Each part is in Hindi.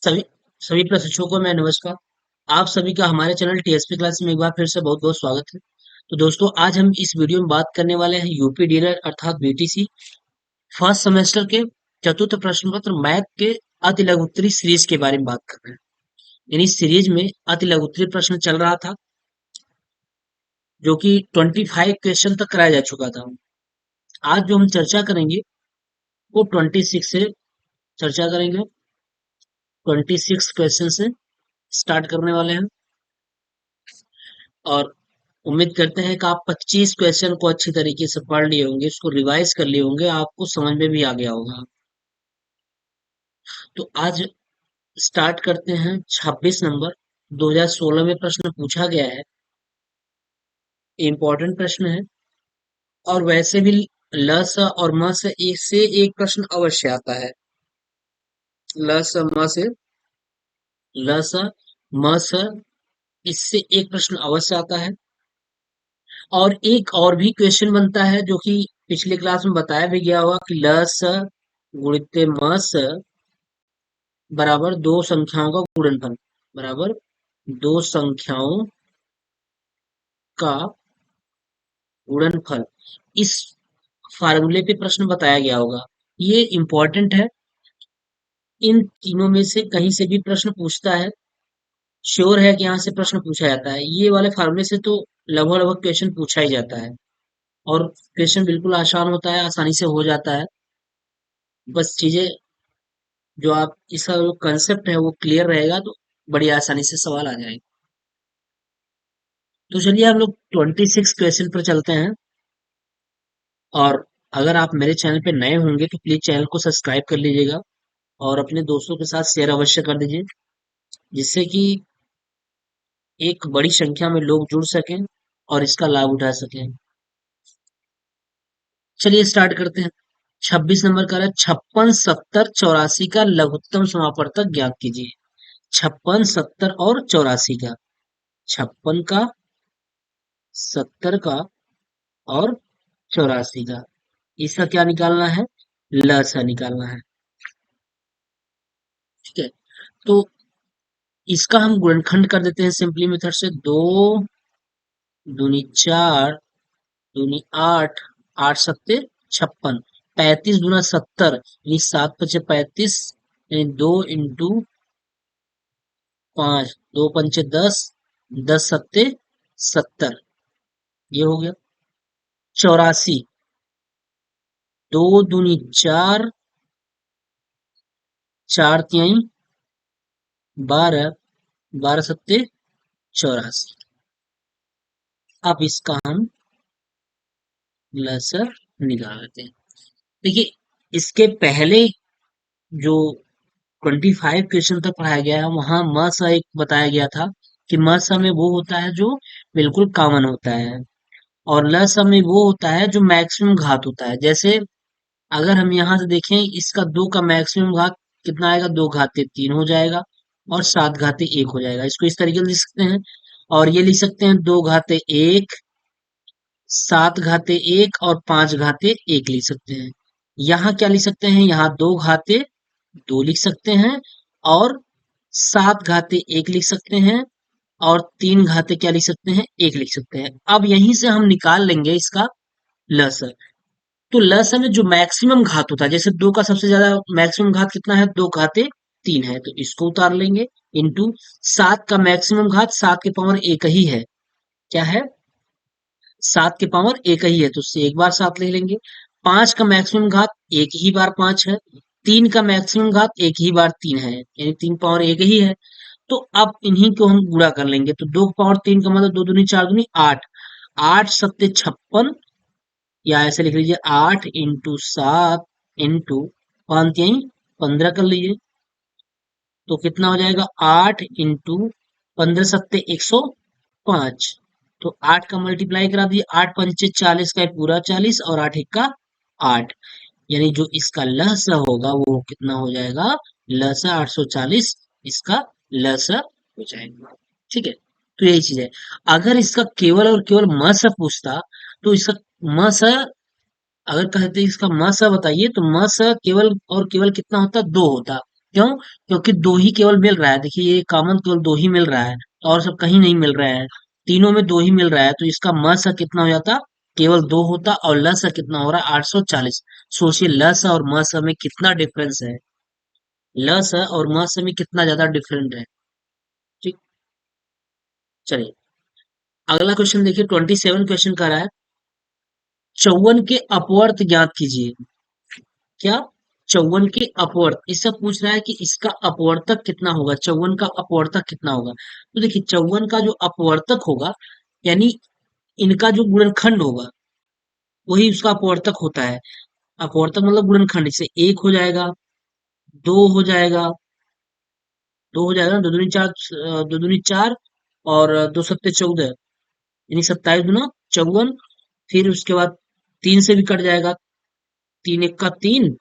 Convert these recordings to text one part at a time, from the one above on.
सभी सभी प्रशिक्षकों को मैं नमस्कार। आप सभी का हमारे चैनल टीएसपी क्लास में एक बार फिर से बहुत बहुत स्वागत है। तो दोस्तों, आज हम इस वीडियो में बात करने वाले हैं यूपी डीलर अर्थात बीटीसी फर्स्ट सेमेस्टर के चतुर्थ प्रश्न पत्र मैथ के अति लघुत्तरी सीरीज के बारे में बात कर रहे हैं। यानी सीरीज में अति लघुत्तरी प्रश्न चल रहा था, जो कि 25 क्वेश्चन तक कराया जा चुका था। आज जो हम चर्चा करेंगे वो 26 से चर्चा करेंगे। 26 क्वेश्चन से स्टार्ट करने वाले हैं और उम्मीद करते हैं कि आप 25 क्वेश्चन को अच्छी तरीके से पढ़ लिए होंगे, इसको रिवाइज कर लिए होंगे, आपको समझ में भी आ गया होगा। तो आज स्टार्ट करते हैं। 26 नंबर 2016 में प्रश्न पूछा गया है, इम्पोर्टेंट प्रश्न है। और वैसे भी ल स और म से एक प्रश्न अवश्य आता है। ल स म से ल स म स इससे एक प्रश्न अवश्य आता है। और एक और भी क्वेश्चन बनता है, जो कि पिछले क्लास में बताया भी गया होगा कि ल स गुणित म स बराबर दो संख्याओं का गुणनफल बराबर दो संख्याओं का गुणनफल। इस फार्मूले पे प्रश्न बताया गया होगा। ये इंपॉर्टेंट है। इन तीनों में से कहीं से भी प्रश्न पूछता है, श्योर है कि यहाँ से प्रश्न पूछा जाता है। ये वाले फार्मूले से तो लगभग लगभग क्वेश्चन पूछा ही जाता है और क्वेश्चन बिल्कुल आसान होता है, आसानी से हो जाता है। बस चीजें जो आप इसका जो कंसेप्ट है वो क्लियर रहेगा तो बड़ी आसानी से सवाल आ जाएंगे। तो चलिए हम लोग 26 क्वेश्चन पर चलते हैं। और अगर आप मेरे चैनल पे नए होंगे तो प्लीज चैनल को सब्सक्राइब कर लीजिएगा और अपने दोस्तों के साथ शेयर अवश्य कर दीजिए, जिससे कि एक बड़ी संख्या में लोग जुड़ सकें और इसका लाभ उठा सकें। चलिए स्टार्ट करते हैं। 26 नंबर का है 56, 70, 84 का लघुत्तम समापवर्तक ज्ञात कीजिए। 56, 70 और 84 का, 56 का, 70 का और 84 का, इसका क्या निकालना है? लसा निकालना है। ठीक है, तो इसका हम गुणनखंड कर देते हैं सिंपली मेथड से। दो दूनी चार, दूनी आठ, आठ सत्ते 56, 35 दूना 70 यानी 7 × 5 = 35, यानी 2 इंटू 5, 2 × 5 = 10, 10 सत्ते 70, ये हो गया। 84, 2 दूनी 4, 4 तिहाई 12, 12 सत्ते 84। अब इसका हम लसर निकाल लेते हैं। देखिए, इसके पहले जो 25 क्वेश्चन तक पढ़ाया गया है वहां म स एक बताया गया था कि म स में वो होता है जो बिल्कुल कॉमन होता है और ल स में वो होता है जो मैक्सिमम घात होता है। जैसे अगर हम यहाँ से देखें, इसका 2 का मैक्सिमम घात कितना आएगा? 2 घाते 3 हो जाएगा और 7 घाते 1 हो जाएगा। इसको इस तरीके से लिख सकते हैं। और ये लिख सकते हैं 2 घाते 1, 7 घाते 1 और 5 घाते 1 लिख सकते हैं। यहाँ क्या लिख सकते हैं? यहाँ 2 घाते 2 लिख सकते हैं और 7 घाते 1 लिख सकते हैं और 3 घाते क्या लिख सकते हैं? 1 लिख सकते हैं। अब यहीं से हम निकाल लेंगे इसका लसर। तो लसर में जो मैक्सिमम घात होता है, जैसे 2 का सबसे ज्यादा मैक्सिमम घात कितना है? 2 घाते 3 है, तो इसको उतार लेंगे। इंटू 7 का मैक्सिमम घात 7 के पावर एक ही है। क्या है? 7 के पावर एक ही है, तो उससे एक बार 7 ले लेंगे। 5 का मैक्सिमम घात एक ही बार 5 है। 3 का मैक्सिमम घात एक ही बार 3 है, यानी 3 पावर एक ही है। तो अब इन्हीं को हम गुणा कर लेंगे। तो 2 पावर 3 का मतलब 2 दूनी 4 दूनी 8, 8 सत्ते 56, या ऐसे लिख लीजिए 8 इंटू 7 इंटू 5 यही 15 कर लीजिए। तो कितना हो जाएगा? 8 इंटू 15 सत्ते 105। तो 8 का मल्टीप्लाई करा दिए, 8 पंचे 40 का पूरा 40 और 8 एक का 8, यानी जो इसका लहसा होगा वो कितना हो जाएगा? लहसा 840 इसका लहसा हो जाएगा। ठीक है, तो यही चीज है। अगर इसका केवल और केवल म सा पूछता तो इसका म सा, अगर कहते इसका म सा बताइए, तो म सा केवल और केवल कितना होता? 2 होता। क्यों? क्योंकि दो ही केवल मिल रहा है, देखिए ये कॉमन केवल दो ही मिल रहा है, और सब कहीं नहीं मिल रहा है, तीनों में दो ही मिल रहा है, तो इसका म सा कितना हो जाता? केवल दो होता, और ल सा कितना हो रहा है? 840। सोचिए ल सा और म सा में कितना डिफरेंस है, ल सा और म सा में कितना ज्यादा डिफरेंट है। ठीक, चलिए अगला क्वेश्चन देखिए, 27 क्वेश्चन का रहा है, 54 के अपवर्त ज्ञात कीजिए। क्या? 54 के अपवर्त, इससे पूछ रहा है कि इसका अपवर्तक कितना होगा, 54 का अपवर्तक कितना होगा। तो देखिए 54 का जो अपवर्तक होगा, यानी इनका जो गुणनखंड होगा, वही उसका अपवर्तक होता है। अपवर्तक मतलब गुणनखंड, इससे एक हो जाएगा, दो हो जाएगा, दो हो जाएगा ना, दो दूनी चार, दो दूनी चार, और दो सत्ते 14, यानी 27 गुना 54। फिर उसके बाद तीन से भी कट जाएगा, तीन एक का तीन,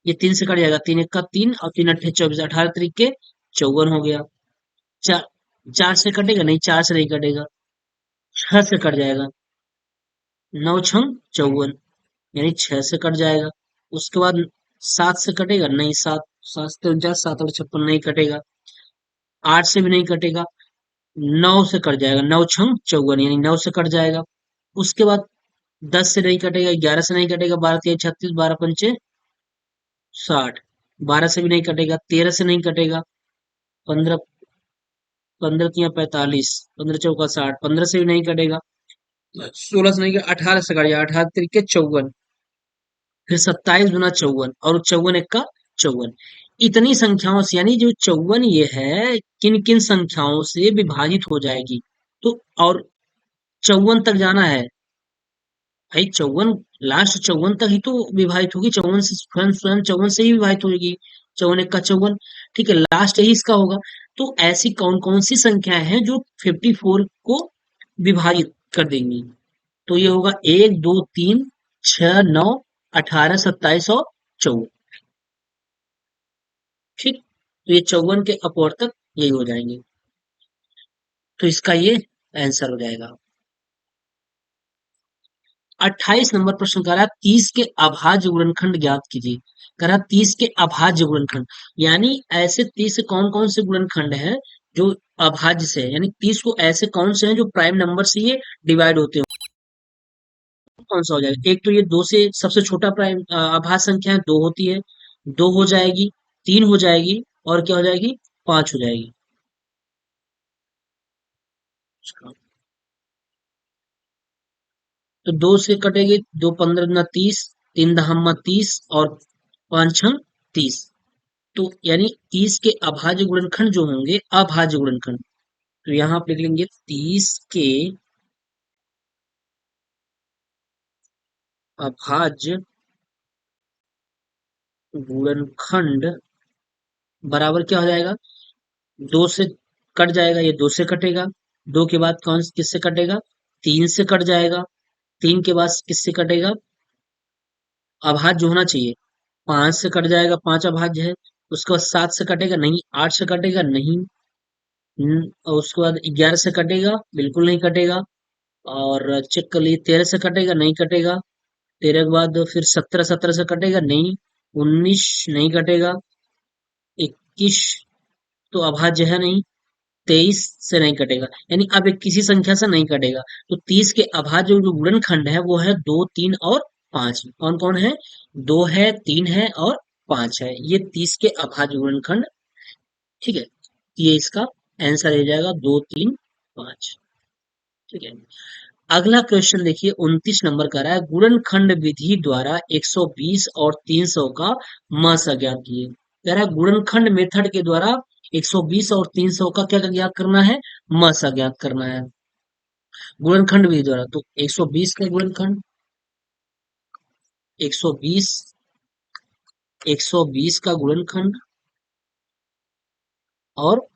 ये तीन से कट जाएगा, तीन एक का तीन, और तीन अट्ठे 24, 18 तरीके 54 हो गया। चार, चार से कटेगा नहीं, चार से नहीं कटेगा, छह से कट जाएगा, नौ छंग 54, यानी छह से कट जाएगा। उसके बाद सात से कटेगा नहीं, सात, सात से 49, सात और 56 नहीं कटेगा, आठ से भी नहीं कटेगा, नौ से कट जाएगा, नौ छंग 54, यानी नौ से कट जाएगा। उसके बाद 10 से नहीं कटेगा, 11 से नहीं कटेगा, 12 तिया 36, 12 पंचे 60, 12 से भी नहीं कटेगा, 13 से नहीं कटेगा, 15, 15 तिया 45, 15 चौका 60, 15 से भी नहीं कटेगा, 16 से नहीं कटेगा, 18 से कट जाएगा, 18 तरीके 54, फिर 27 गुना 54, और 54 एक का 54। इतनी संख्याओं से, यानी जो 54 ये है, किन किन संख्याओं से विभाजित हो जाएगी, तो और 54 तक जाना है भाई, 54, लास्ट 54 तक ही तो विभाजित होगी, 54 से स्वयं स्वयं 54 से ही विभाजित होगी, 54 एक का 54। ठीक है, लास्ट यही इसका होगा। तो ऐसी कौन कौन सी संख्याएं हैं जो 54 को विभाजित कर देंगी? तो ये होगा एक, दो, तीन, छह, नौ, 18, 27 और 54। ठीक, तो ये 54 के अपवर्तक यही हो जाएंगे, तो इसका ये आंसर हो जाएगा। 28 नंबर प्रश्न कह रहा है 30 के अभाज्य गुणनखंड ज्ञात कीजिए। कह रहा है 30 के अभाज्य गुणनखंड, यानी ऐसे 30 से कौन कौन से गुणनखंड हैं जो अभाज्य से है, यानी 30 को ऐसे कौन से हैं जो प्राइम नंबर से ये डिवाइड होते हैं। कौन सा हो जाएगा? एक तो ये दो से सबसे छोटा प्राइम अभाज्य संख्या है, दो होती है, दो हो जाएगी, तीन हो जाएगी, और क्या हो जाएगी? पांच हो जाएगी। तो दो से कटेगी, दो 15 दूना 30, तीन दहम्मा 30, और पांच छम 30। तो यानी 30 के अभाज्य गुणनखंड जो होंगे, अभाज्य गुणनखंड, तो यहाँ आप लिख लेंगे 30 के अभाज्य गुणनखंड बराबर क्या हो जाएगा? दो से कट जाएगा, ये दो से कटेगा, दो के बाद कौन किससे कटेगा? तीन से कट जाएगा, तीन के बाद किससे कटेगा? अभाज्य होना चाहिए, पांच से कट जाएगा, पांच अभाज्य है। उसके बाद सात से कटेगा नहीं, आठ से कटेगा नहीं, और उसके बाद 11 से कटेगा, बिल्कुल नहीं कटेगा, और चेक कर लिए 13 से कटेगा, नहीं कटेगा, 13 के बाद फिर 17, 17 से कटेगा नहीं, 19 नहीं कटेगा, 21 तो अभाज्य है नहीं, 23 से नहीं कटेगा, यानी अब एक किसी संख्या से नहीं कटेगा। तो 30 के अभाज्य जो गुणनखंड है वो है दो, तीन और पांच। कौन कौन है? दो है, तीन है और पांच है, ये 30 के अभाज्य गुणनखंड। ठीक है, ये इसका आंसर हो जाएगा दो, तीन, पांच। ठीक है, अगला क्वेश्चन देखिए 29 नंबर का रहा है, गुणनखंड विधि द्वारा 120 और 300 का मास ज्ञात कीजिए। कह रहा है गुणनखंड मेथड के द्वारा 120 और 300 का क्या ज्ञात करना है? मास ज्ञात करना है गुणनखंड विधि द्वारा। तो 120 का गुणनखंड, 120, 120 का गुणनखंड, और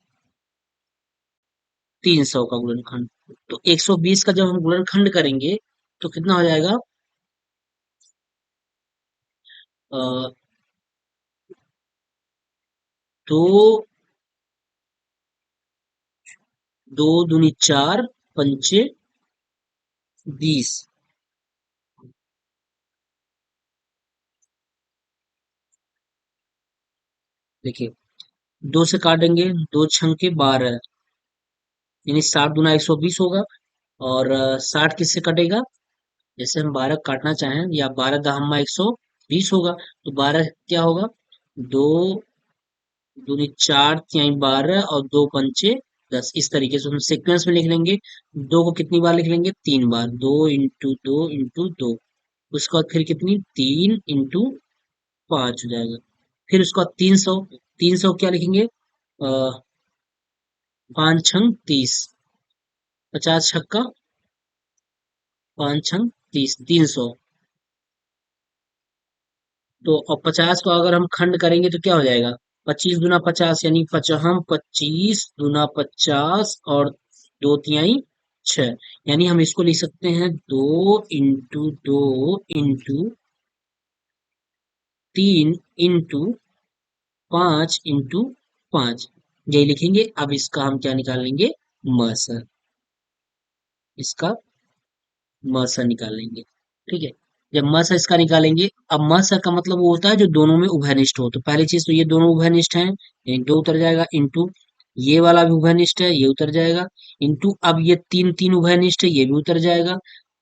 300 का गुणनखंड। तो 120 का जब हम गुणनखंड करेंगे तो कितना हो जाएगा? अ, दो, दो दूनी चार, पंचे 20, देखिए, 2 से काटेंगे, 2 छंके 12, यानी 7 दूना 120 होगा। और 60 किससे कटेगा? जैसे हम 12 काटना चाहें, या 12 दहम्मा 120 होगा, तो 12 क्या होगा? 2 दूनी 4 तिहाई 12 और 2 पंचे 10। इस तरीके से हम सीक्वेंस में लिख लेंगे। दो को कितनी बार लिख लेंगे? 3 बार। 2 × 2 × 2। उसके बाद फिर कितनी? 3 × 5 हो जाएगा। फिर उसके बाद 300। 300 क्या लिखेंगे? 5 × 6 = 30। 50 छक्का 5 × 6 = 30, 300। तो अब 50 को अगर हम खंड करेंगे तो क्या हो जाएगा? 25 × 50, यानी हम 25 × 50 और 2 तिहाई 6। यानी हम इसको लिख सकते हैं 2 × 2 × 3 × 5 × 5। यही लिखेंगे। अब इसका हम क्या निकाल लेंगे? मसर। इसका मसर निकाल लेंगे। ठीक है। जब मसर इसका निकालेंगे, अब मसर का मतलब वो होता है जो दोनों में उभयनिष्ठ हो। तो पहली चीज तो ये दोनों उभयनिष्ठ हैं, यानी 2 उतर जाएगा। इंटू ये वाला भी उभयनिष्ठ है, ये उतर जाएगा। इंटू अब ये 3 3 उभयनिष्ठ है, ये भी उतर जाएगा।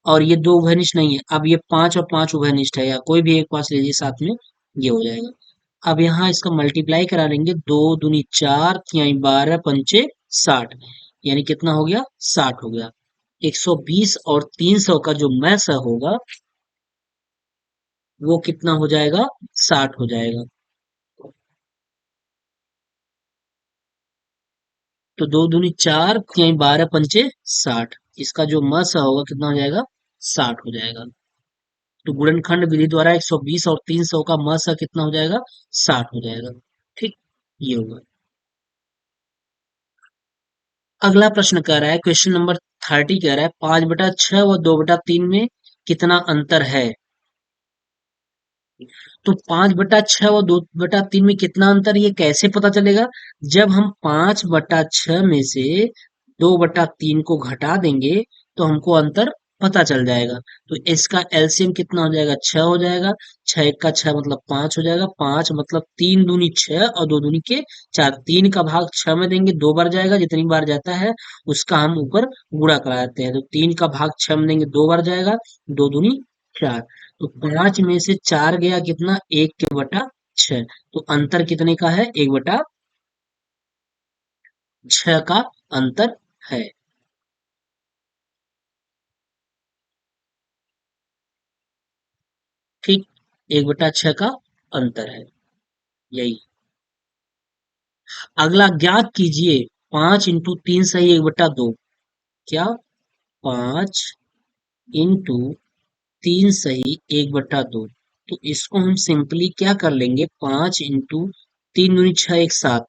और ये 2 उभयनिष्ठ नहीं है। अब ये 5 और 5 उभयनिष्ठ है, या कोई भी एक 5 लीजिए साथ में, ये हो जाएगा। अब यहाँ इसका मल्टीप्लाई करा लेंगे। 2 दूनी 4 तिहाई 12 पंचे 60, यानी कितना हो गया? 60 हो गया। 120 और 300 का जो मैस होगा वो कितना हो जाएगा? 60 हो जाएगा। तो 2 दूनी 4 तिहाई 12 पंचे 60, इसका जो मस होगा कितना हो जाएगा? 60 हो जाएगा। तो गुणनखंड विधि द्वारा 120 और 300 का मस कितना हो जाएगा? 60 हो जाएगा। ठीक, ये होगा। अगला प्रश्न कह रहा है, क्वेश्चन नंबर 30 कह रहा है, 5/6 व 2/3 में कितना अंतर है? तो 5/6 और 2/3 में कितना अंतर, ये कैसे पता चलेगा? जब हम 5/6 में से 2/3 को घटा देंगे तो हमको अंतर पता चल जाएगा। तो इसका एलसीएम कितना हो जाएगा? 6 हो जाएगा। 6 एक का 6 मतलब 5 हो जाएगा। 5 मतलब 3 दूनी 6 और 2 दूनी के 4। 3 का भाग 6 में देंगे, 2 बार जाएगा। जितनी बार जाता है उसका हम ऊपर गुणा करा देते हैं। तो 3 का भाग 6 में देंगे, 2 बार जाएगा। 2 दूनी 4। तो 5 में से 4 गया कितना? 1/6। तो अंतर कितने का है? 1/6 का अंतर है। ठीक, 1/6 का अंतर है, यही। अगला ज्ञात कीजिए, 5 × 3 सही 1/2। क्या? 5 × 3 सही 1/2। तो इसको हम सिंपली क्या कर लेंगे? 5 × 3 दूनी 6 एक साथ।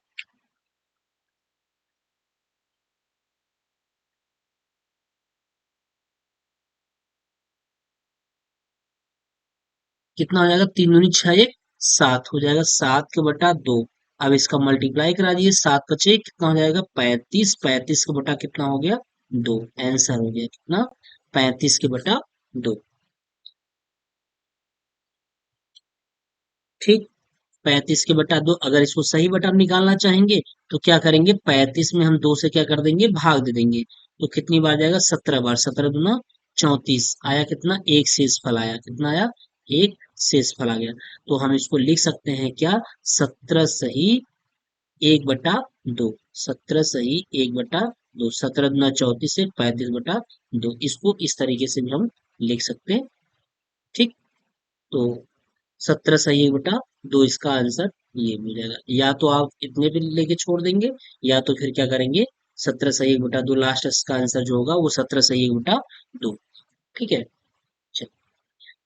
कितना हो जाएगा? 3 दूनी 6 एक 7 हो जाएगा। 7 के बटा 2। अब इसका मल्टीप्लाई करा दिए। 7 × 5 कितना हो जाएगा? 35। 35 का बटा कितना हो गया? 2। आंसर हो गया कितना? 35 के बटा 2। ठीक, 35 के बटा 2। अगर इसको सही बटा निकालना चाहेंगे तो क्या करेंगे? 35 में हम 2 से क्या कर देंगे? भाग दे देंगे। तो कितनी बार जाएगा? 17 बार। 17 दूना 34। आया कितना? एक शेष फल आया। कितना आया? एक शेष फल आ गया। तो हम इसको लिख सकते हैं क्या? 17 सही 1/2। 17 सही 1/2। 17 दूना 34 से 35/2। इसको इस तरीके से भी हम लिख सकते हैं। ठीक, तो 17 सही 1/2, इसका आंसर ये मिल जाएगा। या तो आप इतने पे लेके छोड़ देंगे, या तो फिर क्या करेंगे? 17 सही 1/2 लास्ट इसका आंसर जो होगा वो 17 सही 1/2। ठीक है। चलिए,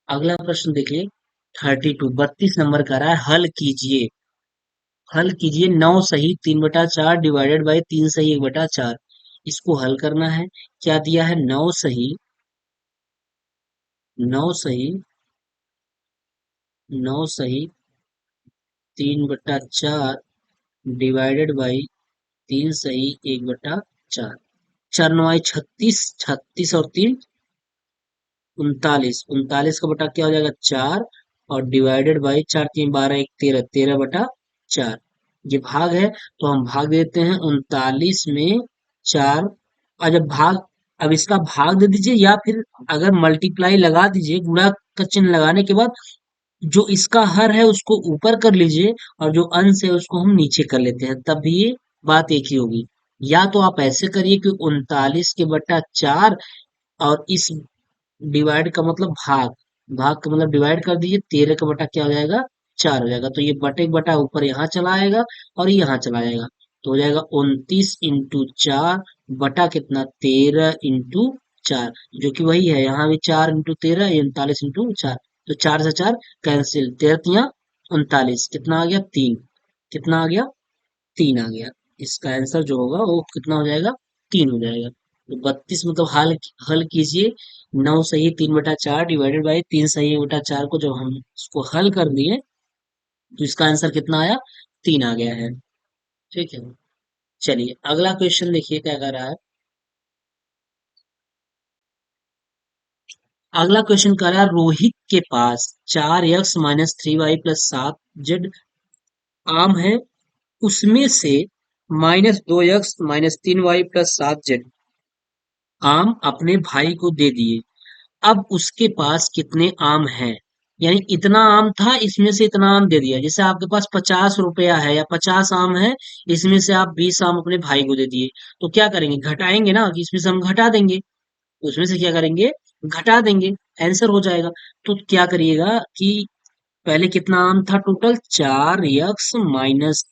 अगला प्रश्न देखिए। 32 नंबर का रहा है, हल कीजिए। हल कीजिए 9 सही 3/4 डिवाइडेड बाई 3 सही 1/4। इसको हल करना है। क्या दिया है? 9 सही 9 सही 3/4 डिवाइडेड बाई 3 सही 1/4। 4 9 आई 36। 36 और 3 39। 39 का बटा क्या हो जाएगा? 4। और डिवाइडेड बाई 4 3 12 1 13। 13/4। ये भाग है तो हम भाग देते हैं 39 में 4। और जब भाग, अब इसका भाग दे दीजिए या फिर अगर मल्टीप्लाई लगा दीजिए, गुणा का चिन्ह लगाने के बाद जो इसका हर है उसको ऊपर कर लीजिए और जो अंश है उसको हम नीचे कर लेते हैं, तब भी ये बात एक ही होगी। या तो आप ऐसे करिए कि 39 के बटा 4, और इस डिवाइड का मतलब भाग, भाग का मतलब डिवाइड कर दीजिए, 13 का बटा क्या हो जाएगा, 4 हो जाएगा। तो ये बटे बटा ऊपर यहाँ चला आएगा और ये यहाँ चला जाएगा, तो हो जाएगा 29 × 4 बटा कितना, 13 × 4, जो कि वही है, यहाँ भी 4 × 13, 39 × 4। तो 4 से 4 कैंसिल, 13 × 3 = 39, कितना आ गया, 3। कितना आ गया, 3 आ गया। इसका आंसर जो होगा वो कितना हो जाएगा, 3 हो जाएगा। तो 32 मतलब हल हल कीजिए, 9 सही 3/4 डिवाइडेड बाई 3 सही 1/4 को जब हम इसको हल कर दिए तो इसका आंसर कितना आया, 3 आ गया है। ठीक है, चलिए अगला क्वेश्चन देखिए क्या कर रहा है। अगला क्वेश्चन कर रहा है, रोहित के पास 4x - 3y + 7z आम है, उसमें से -2x - 3y + 7z आम अपने भाई को दे दिए। अब उसके पास कितने आम हैं? यानी इतना आम था, इसमें से इतना आम दे दिया। जैसे आपके पास 50 रुपया है या 50 आम है, इसमें से आप 20 आम अपने भाई को दे दिए, तो क्या करेंगे, घटाएंगे ना, कि इसमें से हम घटा देंगे, उसमें से क्या करेंगे, घटा देंगे, आंसर हो जाएगा। तो क्या करिएगा कि पहले कितना आम था टोटल, 4x -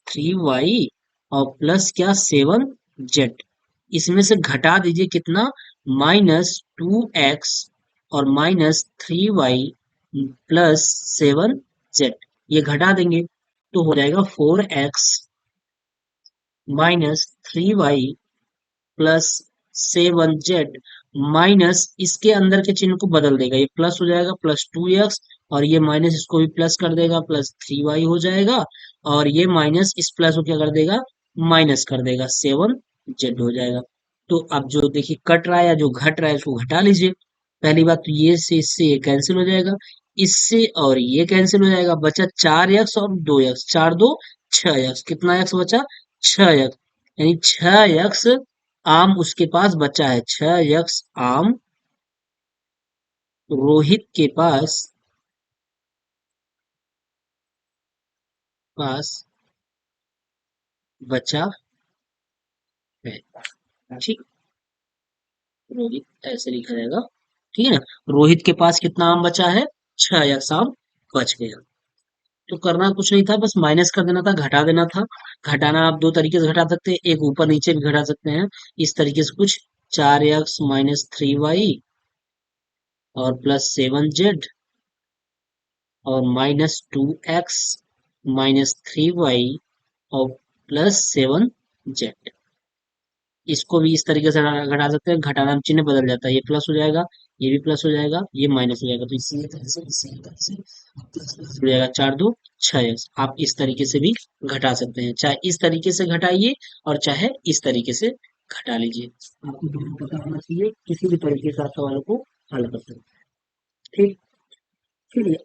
3y और प्लस क्या, 7z, इसमें से घटा दीजिए कितना, -2x और -3y + 7z, ये घटा देंगे तो हो जाएगा 4x - 3y +7z, माइनस इसके अंदर के चिन्ह को बदल देगा, ये प्लस हो जाएगा, +2x, और ये माइनस इसको भी प्लस कर देगा, +3y हो जाएगा, और ये माइनस इस प्लस को क्या कर देगा, माइनस कर देगा, 7z हो जाएगा। तो अब जो देखिए कट रहा है या जो घट रहा है उसको घटा लीजिए। पहली बात तो ये से इससे ये कैंसिल हो जाएगा, इससे और ये कैंसिल हो जाएगा, बचा 4x और 2x, 4 2 6x, कितना x बचा, 6x, यानी 6x आम उसके पास बचा है, 6x आम रोहित के पास बचा है। ठीक, रोहित ऐसे लिखा जाएगा, ठीक है ना। रोहित के पास कितना आम बचा है, 6x आम बच गया। तो करना कुछ नहीं था, बस माइनस कर देना था, घटा देना था। घटाना आप दो तरीके से घटा सकते हैं, एक ऊपर नीचे भी घटा सकते हैं, इस तरीके से कुछ, 4x - 3y और +7z और -2x -3y और +7z, इसको भी इस तरीके से घटा सकते हैं, घटाना में चिन्ह बदल जाता है, ये प्लस हो जाएगा, ये भी प्लस हो जाएगा, ये माइनस हो जाएगा, तो इसी तरह से हो जाएगा, 4 2 6x। आप इस तरीके से भी घटा सकते हैं, चाहे इस तरीके से घटाइए और चाहे इस तरीके से घटा लीजिए, आपको दोनों पता होना चाहिए, किसी भी तरीके से आप सवालों को हल कर सकते हैं। ठीक, चलिए